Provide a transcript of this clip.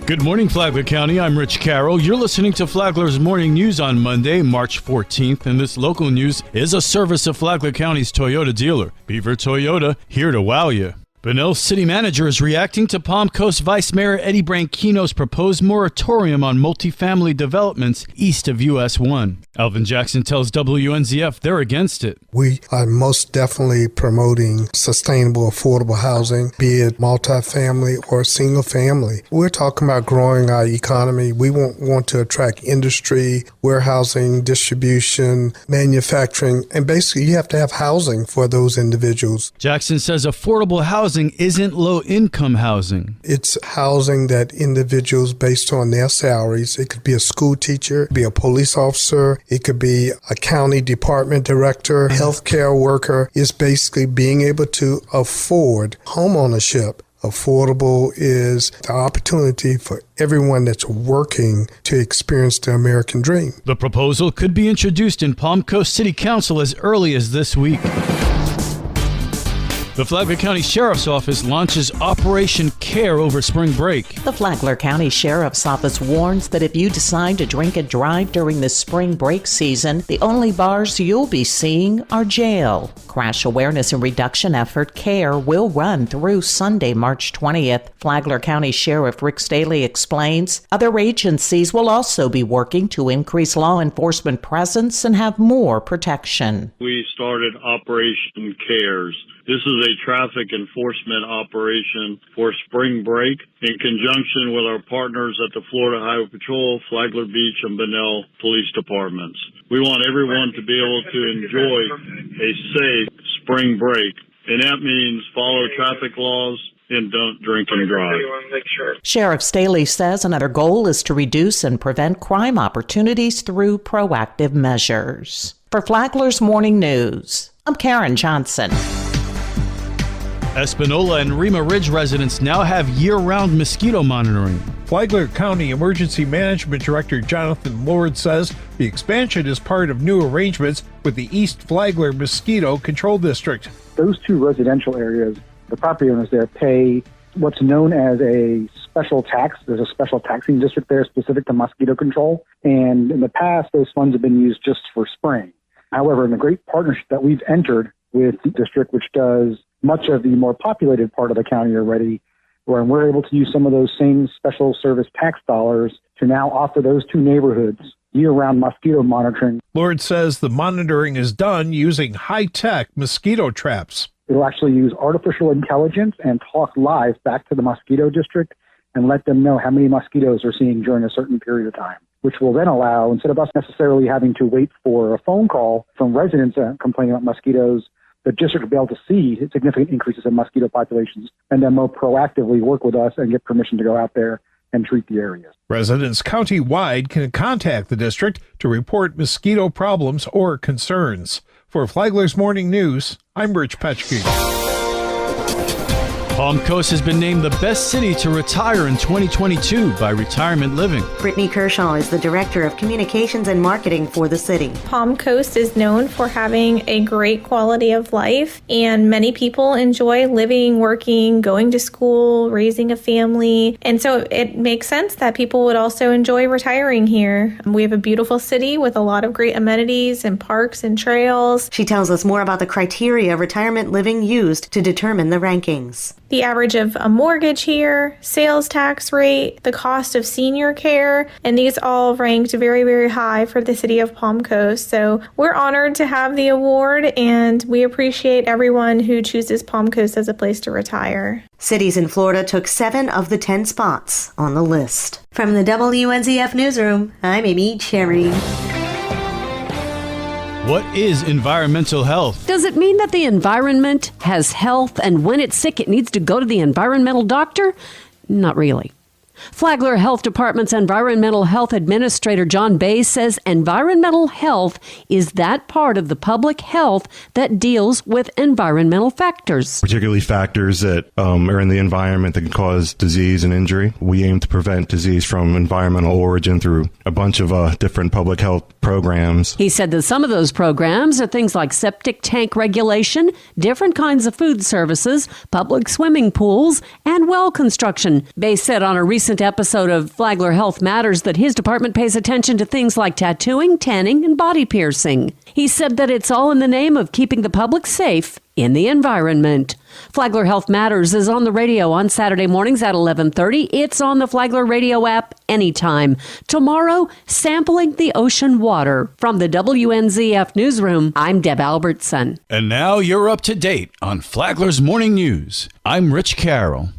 Good morning, Flagler County. I'm Rich Carroll. You're listening to Flagler's Morning News on Monday, March 14th, and this local news is a service of Flagler County's Toyota dealer, Beaver Toyota, here to wow you. Bunnell's city manager is reacting to Palm Coast Vice Mayor Eddie Branchino's proposed moratorium on multifamily developments east of US 1. Alvin Jackson tells WNZF they're against it. We are most definitely promoting sustainable, affordable housing, be it multifamily or single family. We're talking about growing our economy. We want to attract industry, warehousing, distribution, manufacturing, and basically you have to have housing for those individuals. Jackson says affordable housing isn't low-income housing. It's housing that individuals, based on their salaries, it could be a school teacher, be a police officer, it could be a county department director, healthcare worker, is basically being able to afford homeownership. Affordable is the opportunity for everyone that's working to experience the American dream. The proposal could be introduced in Palm Coast City Council as early as this week. The Flagler County Sheriff's Office launches Operation Care over spring break. The Flagler County Sheriff's Office warns that if you decide to drink and drive during the spring break season, the only bars you'll be seeing are jail. Crash awareness and reduction effort CARE will run through Sunday, March 20th. Flagler County Sheriff Rick Staley explains other agencies will also be working to increase law enforcement presence and have more protection. We started Operation CARES. This is a traffic enforcement operation for spring break in conjunction with our partners at the Florida Highway Patrol, Flagler Beach, and Bunnell Police Departments. We want everyone to be able to enjoy a safe spring break, and that means follow traffic laws and don't drink and drive. Sheriff Staley says another goal is to reduce and prevent crime opportunities through proactive measures. For Flagler's Morning News, I'm Karen Johnson. Espanola and Rima Ridge residents now have year-round mosquito monitoring. Flagler County Emergency Management Director Jonathan Lord says the expansion is part of new arrangements with the East Flagler Mosquito Control District. Those two residential areas, the property owners there pay what's known as a special tax. There's a special taxing district there specific to mosquito control. And in the past, those funds have been used just for spraying. However, in the great partnership that we've entered with the district, which does much of the more populated part of the county already, where we're able to use some of those same special service tax dollars to now offer those two neighborhoods year-round mosquito monitoring. Lord says the monitoring is done using high-tech mosquito traps. It'll actually use artificial intelligence and talk live back to the mosquito district and let them know how many mosquitoes they're seeing during a certain period of time, which will then allow, instead of us necessarily having to wait for a phone call from residents complaining about mosquitoes, the district will be able to see significant increases in mosquito populations and then more proactively work with us and get permission to go out there and treat the areas. Residents county-wide can contact the district to report mosquito problems or concerns. For Flagler's Morning News, I'm Rich Petchke. Palm Coast has been named the best city to retire in 2022 by Retirement Living. Brittany Kershaw is the Director of Communications and Marketing for the city. Palm Coast is known for having a great quality of life, and many people enjoy living, working, going to school, raising a family, and so it makes sense that people would also enjoy retiring here. We have a beautiful city with a lot of great amenities and parks and trails. She tells us more about the criteria Retirement Living used to determine the rankings. The average of a mortgage here, sales tax rate, the cost of senior care, and these all ranked very, very high for the city of Palm Coast. So we're honored to have the award, and we appreciate everyone who chooses Palm Coast as a place to retire. Cities in Florida took 7 of the 10 spots on the list. From the WNZF Newsroom, I'm Amy Cherry. What is environmental health? Does it mean that the environment has health and when it's sick it needs to go to the environmental doctor? Not really. Flagler Health Department's Environmental Health Administrator John Bays says environmental health is that part of the public health that deals with environmental factors. Particularly factors that are in the environment that can cause disease and injury. We aim to prevent disease from environmental origin through a bunch of different public health programs. He said that some of those programs are things like septic tank regulation, different kinds of food services, public swimming pools, and well construction. Bays said on a recent recent episode of Flagler Health Matters that his department pays attention to things like tattooing, tanning, and body piercing. He said that it's all in the name of keeping the public safe in the environment. Flagler Health Matters is on the radio on Saturday mornings at 11:30. It's on the Flagler radio app anytime. Tomorrow, sampling the ocean water. From the WNZF Newsroom, I'm Deb Albertson. And now you're up to date on Flagler's Morning News. I'm Rich Carroll.